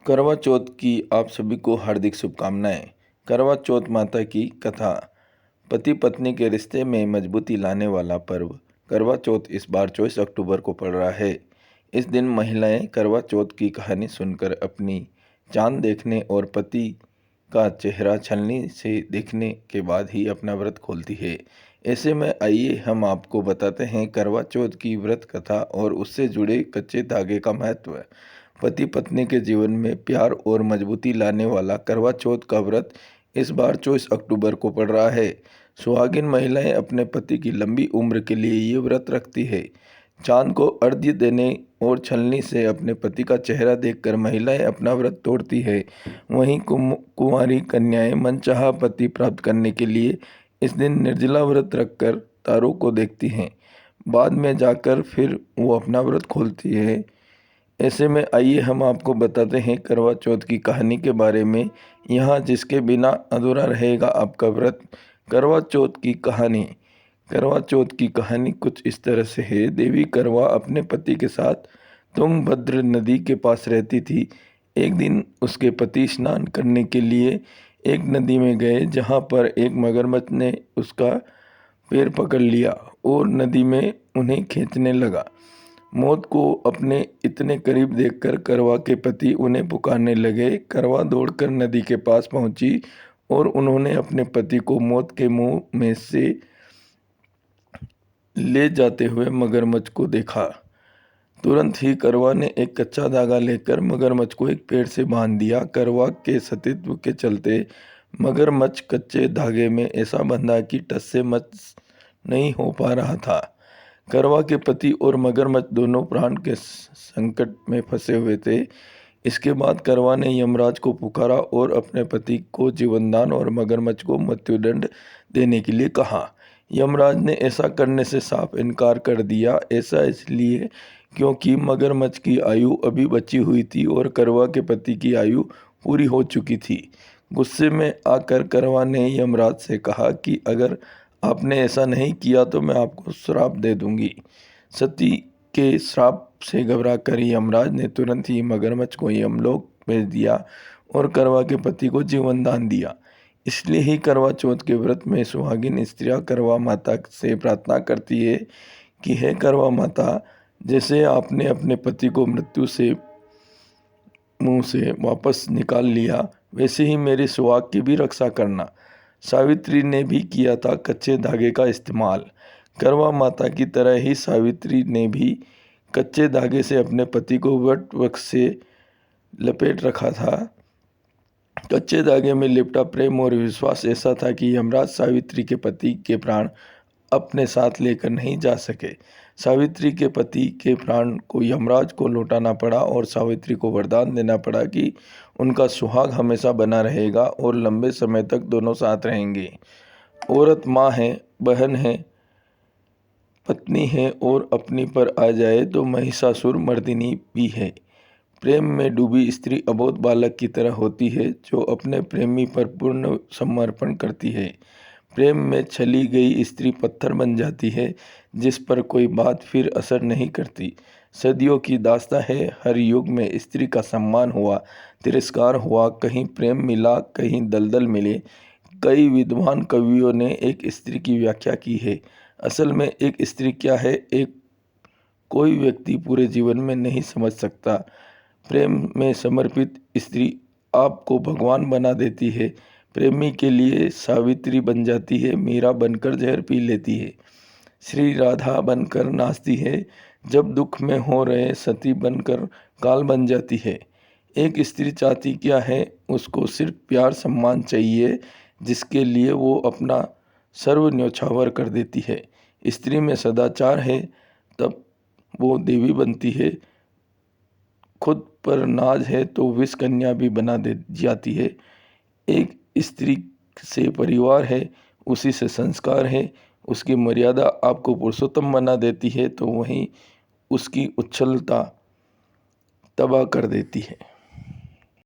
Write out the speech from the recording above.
करवा चौथ की आप सभी को हार्दिक शुभकामनाएं। करवा चौथ माता की कथा। पति पत्नी के रिश्ते में मजबूती लाने वाला पर्व करवा चौथ इस बार 24 अक्टूबर को पड़ रहा है। इस दिन महिलाएं करवा चौथ की कहानी सुनकर अपनी चांद देखने और पति का चेहरा छलनी से देखने के बाद ही अपना व्रत खोलती है। ऐसे में आइए हम आपको बताते हैं करवा चौथ की व्रत कथा और उससे जुड़े कच्चे धागे का महत्व। पति पत्नी के जीवन में प्यार और मजबूती लाने वाला करवा चौथ का व्रत इस बार 24 अक्टूबर को पड़ रहा है। सुहागिन महिलाएं अपने पति की लंबी उम्र के लिए ये व्रत रखती है। चांद को अर्घ्य देने और छलनी से अपने पति का चेहरा देखकर महिलाएं अपना व्रत तोड़ती है। वहीं कुंवारी कन्याएं मनचाहा पति प्राप्त करने के लिए इस दिन निर्जला व्रत रखकर तारों को देखती हैं। बाद में जाकर फिर वो अपना व्रत खोलती है। ऐसे में आइए हम आपको बताते हैं करवा चौथ की कहानी के बारे में, यहाँ जिसके बिना अधूरा रहेगा आपका व्रत। करवा चौथ की कहानी। करवा चौथ की कहानी कुछ इस तरह से है। देवी करवा अपने पति के साथ तुंगभद्र नदी के पास रहती थी। एक दिन उसके पति स्नान करने के लिए एक नदी में गए, जहाँ पर एक मगरमच्छ ने उसका पैर पकड़ लिया और नदी में उन्हें खींचने लगा। मौत को अपने इतने करीब देखकर करवा के पति उन्हें पुकारने लगे। करवा दौड़कर नदी के पास पहुंची और उन्होंने अपने पति को मौत के मुंह में से ले जाते हुए मगरमच्छ को देखा। तुरंत ही करवा ने एक कच्चा धागा लेकर मगरमच्छ को एक पेड़ से बांध दिया। करवा के सतीत्व के चलते मगरमच्छ कच्चे धागे में ऐसा बंधा कि टस से मस नहीं हो पा रहा था। करवा के पति और मगरमच्छ दोनों प्राण के संकट में फंसे हुए थे। इसके बाद करवा ने यमराज को पुकारा और अपने पति को जीवनदान और मगरमच्छ को मृत्युदंड देने के लिए कहा। यमराज ने ऐसा करने से साफ इनकार कर दिया। ऐसा इसलिए क्योंकि मगरमच्छ की आयु अभी बची हुई थी और करवा के पति की आयु पूरी हो चुकी थी। गुस्से में आकर करवा ने यमराज से कहा कि अगर आपने ऐसा नहीं किया तो मैं आपको श्राप दे दूंगी। सती के श्राप से घबराकर यमराज ने तुरंत ही मगरमच्छ को यमलोक भेज दिया और करवा के पति को जीवन दान दिया। इसलिए ही करवा चौथ के व्रत में सुहागिन स्त्रियां करवा माता से प्रार्थना करती है कि हे करवा माता, जैसे आपने अपने पति को मृत्यु से मुंह से वापस निकाल लिया, वैसे ही मेरे सुहाग की भी रक्षा करना। सावित्री ने भी किया था कच्चे धागे का इस्तेमाल। करवा माता की तरह ही सावित्री ने भी कच्चे धागे से अपने पति को वट वृक्ष से लपेट रखा था। कच्चे धागे में लिपटा प्रेम और विश्वास ऐसा था कि यमराज सावित्री के पति के प्राण अपने साथ लेकर नहीं जा सके। सावित्री के पति के प्राण को यमराज को लौटाना पड़ा और सावित्री को वरदान देना पड़ा कि उनका सुहाग हमेशा बना रहेगा और लंबे समय तक दोनों साथ रहेंगे। औरत माँ है, बहन है, पत्नी है और अपनी पर आ जाए तो महिषासुर मर्दिनी भी है। प्रेम में डूबी स्त्री अबोध बालक की तरह होती है जो अपने प्रेमी पर पूर्ण समर्पण करती है। प्रेम में छली गई स्त्री पत्थर बन जाती है जिस पर कोई बात फिर असर नहीं करती। सदियों की दास्तां है, हर युग में स्त्री का सम्मान हुआ, तिरस्कार हुआ, कहीं प्रेम मिला, कहीं दलदल मिले। कई विद्वान कवियों ने एक स्त्री की व्याख्या की है। असल में एक स्त्री क्या है, एक कोई व्यक्ति पूरे जीवन में नहीं समझ सकता। प्रेम में समर्पित स्त्री आपको भगवान बना देती है। प्रेमी के लिए सावित्री बन जाती है, मीरा बनकर जहर पी लेती है, श्री राधा बनकर नाचती है, जब दुख में हो रहे सती बनकर काल बन जाती है। एक स्त्री चाहती क्या है, उसको सिर्फ प्यार सम्मान चाहिए जिसके लिए वो अपना सर्व न्यौछावर कर देती है। स्त्री में सदाचार है तब वो देवी बनती है। खुद पर नाज है तो विष कन्या भी बना दे जाती है। एक स्त्री से परिवार है, उसी से संस्कार है। उसकी मर्यादा आपको पुरुषोत्तम बना देती है तो वहीं उसकी उच्छलता तबाह कर देती है।